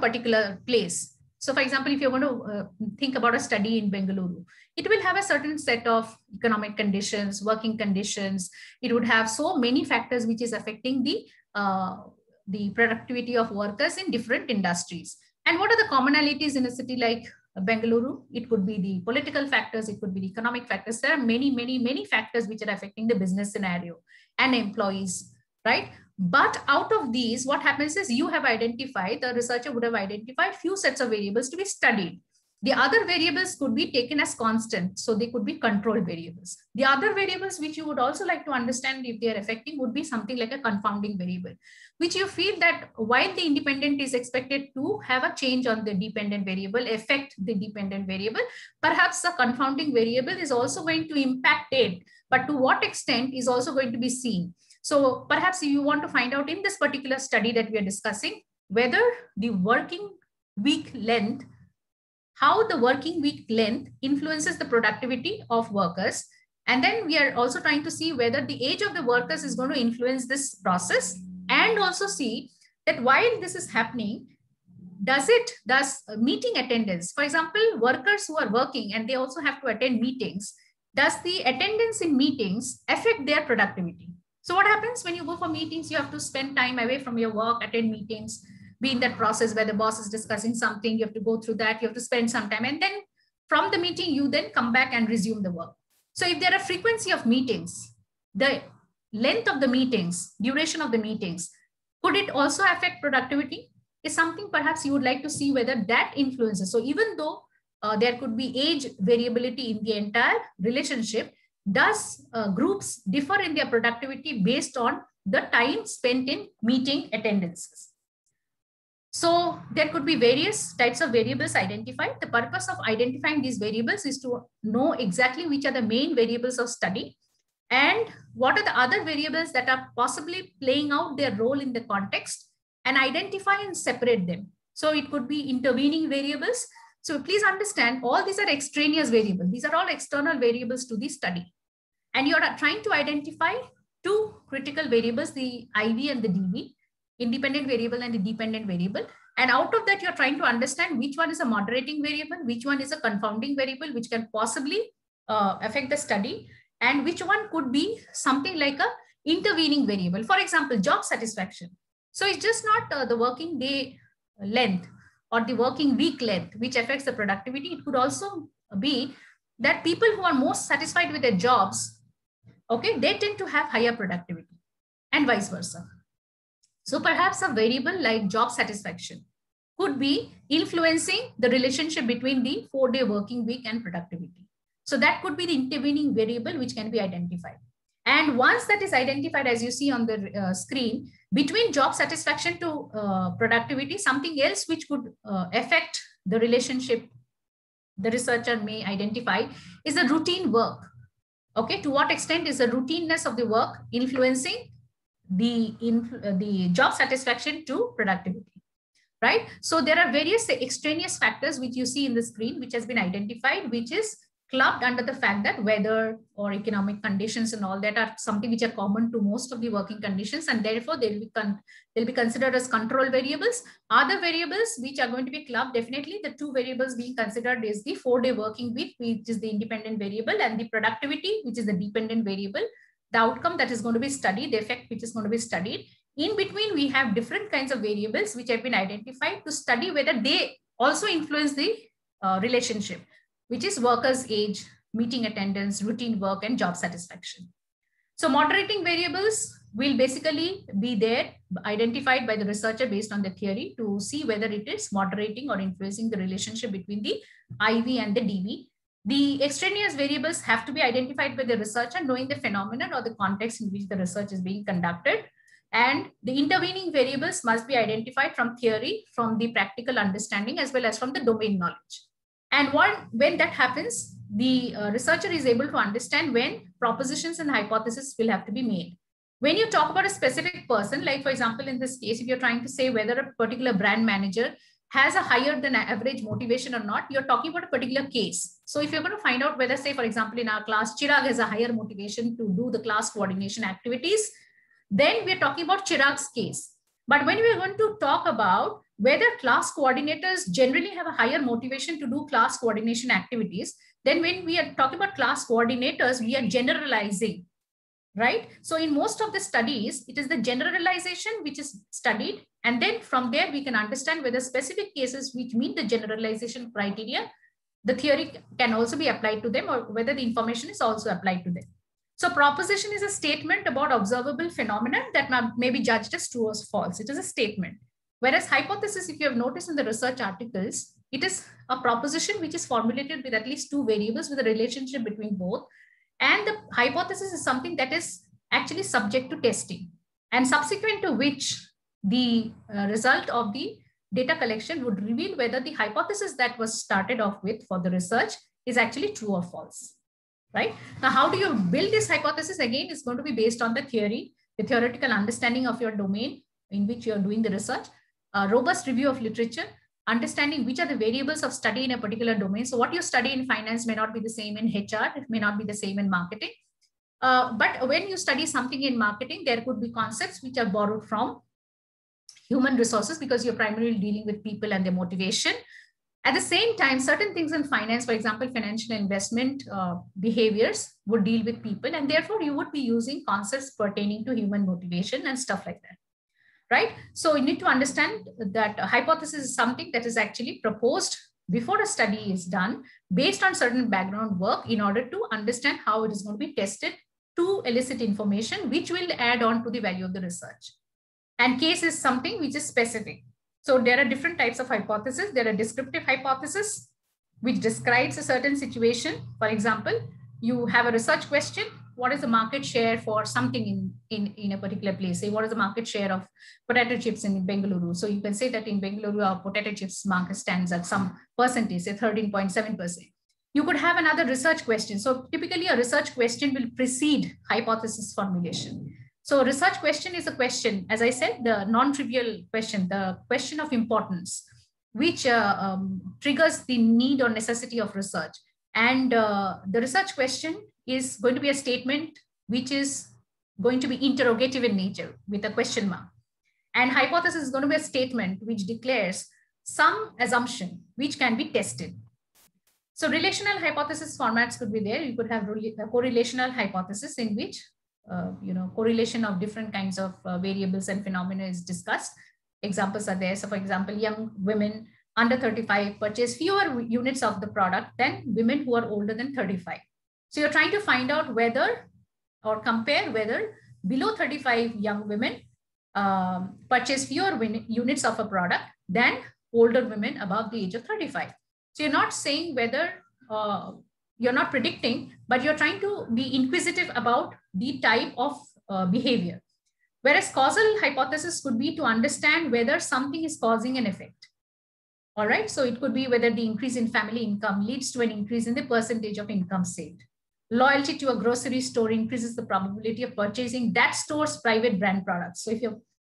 particular place. So for example, if you're going to think about a study in Bengaluru, it will have a certain set of economic conditions, working conditions. It would have so many factors which is affecting the productivity of workers in different industries. And what are the commonalities in a city like Bengaluru? It could be the political factors, it could be the economic factors. There are many, many, many factors which are affecting the business scenario and employees, right? But out of these, what happens is you have identified, the researcher would have identified few sets of variables to be studied. The other variables could be taken as constant, so they could be control variables. The other variables which you would also like to understand if they are affecting would be something like a confounding variable, which you feel that while the independent is expected to have a change on the dependent variable, affect the dependent variable, perhaps the confounding variable is also going to impact it, but to what extent is also going to be seen. So perhaps you want to find out in this particular study that we are discussing, whether the working week length, how the working week length influences the productivity of workers. And then we are also trying to see whether the age of the workers is going to influence this process, and also see that while this is happening, does meeting attendance, for example, workers who are working and they also have to attend meetings, does the attendance in meetings affect their productivity? So what happens when you go for meetings, you have to spend time away from your work, attend meetings, be in that process where the boss is discussing something, you have to go through that, you have to spend some time. And then from the meeting, you then come back and resume the work. So if there are frequency of meetings, the length of the meetings, duration of the meetings, could it also affect productivity? Is something perhaps you would like to see whether that influences. So even though there could be age variability in the entire relationship, does groups differ in their productivity based on the time spent in meeting attendances? So there could be various types of variables identified. The purpose of identifying these variables is to know exactly which are the main variables of study and what are the other variables that are possibly playing out their role in the context, and identify and separate them. So it could be intervening variables. So please understand, all these are extraneous variables. These are all external variables to the study. And you are trying to identify two critical variables, the IV and the DV, independent variable and the dependent variable. And out of that, you're trying to understand which one is a moderating variable, which one is a confounding variable, which can possibly affect the study, and which one could be something like a intervening variable. For example, job satisfaction. So it's just not the working day length or the working week length which affects the productivity. It could also be that people who are most satisfied with their jobs, okay, they tend to have higher productivity, and vice versa. So perhaps a variable like job satisfaction could be influencing the relationship between the 4-day working week and productivity. So that could be the intervening variable which can be identified. And once that is identified, as you see on the screen, between job satisfaction to productivity, something else which could affect the relationship the researcher may identify is the routine work. Okay, to what extent is the routineness of the work influencing the job satisfaction to productivity, right? So there are various extraneous factors which you see in the screen, which has been identified, which is clubbed under the fact that weather or economic conditions and all that are something which are common to most of the working conditions, and therefore they'll be considered as control variables. Other variables which are going to be clubbed, definitely the two variables being considered is the 4-day working week, which is the independent variable, and the productivity, which is the dependent variable. The outcome that is going to be studied, the effect which is going to be studied. In between, we have different kinds of variables which have been identified to study whether they also influence the relationship, which is workers' age, meeting attendance, routine work, and job satisfaction. So moderating variables will basically be there, identified by the researcher based on the theory to see whether it is moderating or influencing the relationship between the IV and the DV. The extraneous variables have to be identified by the researcher knowing the phenomenon or the context in which the research is being conducted. And the intervening variables must be identified from theory, from the practical understanding, as well as from the domain knowledge. And when that happens, the researcher is able to understand when propositions and hypotheses will have to be made. When you talk about a specific person, like for example, in this case, if you're trying to say whether a particular brand manager has a higher than average motivation or not, you're talking about a particular case. So if you're going to find out whether, say, for example, in our class, Chirag has a higher motivation to do the class coordination activities, then we're talking about Chirag's case. But when we're going to talk about whether class coordinators generally have a higher motivation to do class coordination activities, then when we are talking about class coordinators, we are generalizing, right? So in most of the studies, it is the generalization which is studied. And then from there, we can understand whether specific cases which meet the generalization criteria, the theory can also be applied to them, or whether the information is also applied to them. So proposition is a statement about observable phenomena that may be judged as true or false. It is a statement. Whereas hypothesis, if you have noticed in the research articles, it is a proposition which is formulated with at least two variables with a relationship between both. And the hypothesis is something that is actually subject to testing, and subsequent to which the result of the data collection would reveal whether the hypothesis that was started off with for the research is actually true or false, right? Now, how do you build this hypothesis? Again, it's going to be based on the theory, the theoretical understanding of your domain in which you're doing the research, a robust review of literature, understanding which are the variables of study in a particular domain. So what you study in finance may not be the same in HR, it may not be the same in marketing. But when you study something in marketing, there could be concepts which are borrowed from human resources because you're primarily dealing with people and their motivation. At the same time, certain things in finance, for example, financial investment behaviors would deal with people, and therefore you would be using concepts pertaining to human motivation and stuff like that, right? So you need to understand that a hypothesis is something that is actually proposed before a study is done based on certain background work in order to understand how it is going to be tested to elicit information which will add on to the value of the research. And case is something which is specific. So there are different types of hypotheses. There are descriptive hypothesis, which describes a certain situation. For example, you have a research question. What is the market share for something in a particular place? Say, what is the market share of potato chips in Bengaluru? So you can say that in Bengaluru, our potato chips market stands at some percentage, say 13.7%. You could have another research question. So typically a research question will precede hypothesis formulation. So research question is a question, as I said, the non-trivial question, the question of importance, which triggers the need or necessity of research. And the research question is going to be a statement which is going to be interrogative in nature with a question mark. And hypothesis is going to be a statement which declares some assumption which can be tested. So relational hypothesis formats could be there. You could have a correlational hypothesis in which correlation of different kinds of variables and phenomena is discussed. Examples are there. So for example, young women under 35 purchase fewer units of the product than women who are older than 35. So you're trying to find out whether or compare whether below 35 young women purchase fewer units of a product than older women above the age of 35. So you're not saying whether you're not predicting, but you're trying to be inquisitive about the type of behavior. Whereas causal hypothesis could be to understand whether something is causing an effect. All right, so it could be whether the increase in family income leads to an increase in the percentage of income saved. Loyalty to a grocery store increases the probability of purchasing that store's private brand products. So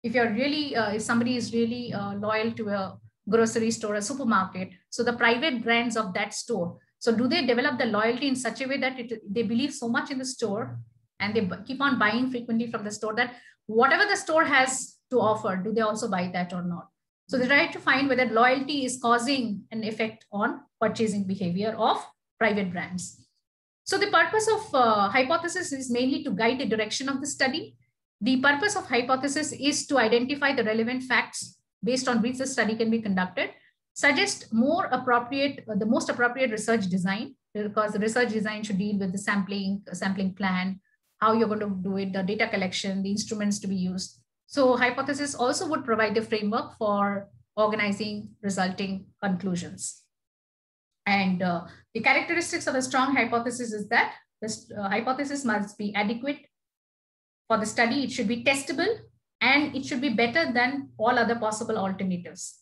if somebody is really loyal to a grocery store, a supermarket, so the private brands of that store, so do they develop the loyalty in such a way that they believe so much in the store and they keep on buying frequently from the store that whatever the store has to offer, do they also buy that or not? So they try to find whether loyalty is causing an effect on purchasing behavior of private brands. So the purpose of hypothesis is mainly to guide the direction of the study. The purpose of hypothesis is to identify the relevant facts based on which the study can be conducted, suggest the most appropriate research design, because the research design should deal with the sampling plan, how you're going to do it, the data collection, the instruments to be used. So hypothesis also would provide the framework for organizing resulting conclusions. And the characteristics of a strong hypothesis is that this hypothesis must be adequate for the study. It should be testable and it should be better than all other possible alternatives.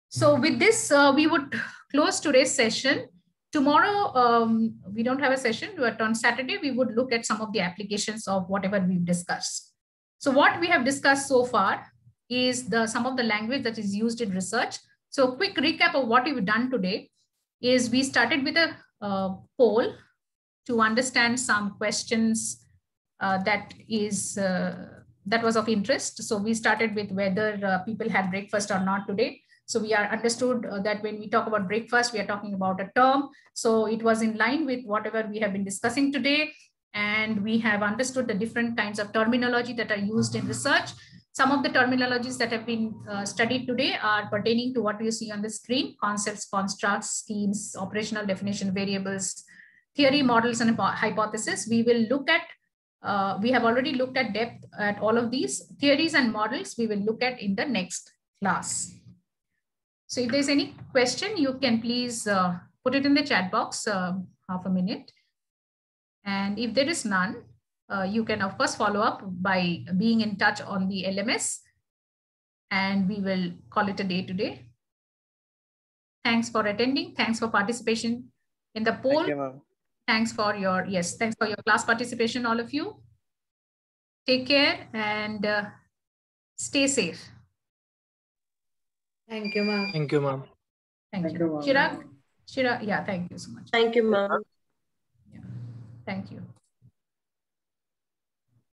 So with this, we would close today's session. Tomorrow, we don't have a session, but on Saturday, we would look at some of the applications of whatever we've discussed. So what we have discussed so far is some of the language that is used in research. So a quick recap of what we've done today is we started with a poll to understand some questions that was of interest. So we started with whether people had breakfast or not today. So we are understood that when we talk about breakfast, we are talking about a term. So it was in line with whatever we have been discussing today. And we have understood the different kinds of terminology that are used in research. Some of the terminologies that have been studied today are pertaining to what you see on the screen: concepts, constructs, schemes, operational definition, variables, theory, models, and hypothesis. We will look at, we have already looked at depth at all of these theories and models. We will look at in the next class. So if there's any question, you can please put it in the chat box, half a minute. And if there is none, you can of course follow up by being in touch on the LMS, and we will call it a day today. Thanks for attending. Thanks for participation in the poll. Thank you, thanks for your class participation, all of you. Take care and stay safe. Thank you, ma'am. Thank you, ma'am. Thank you. Chirag, yeah, thank you so much. Thank you, ma'am. Yeah. Thank you.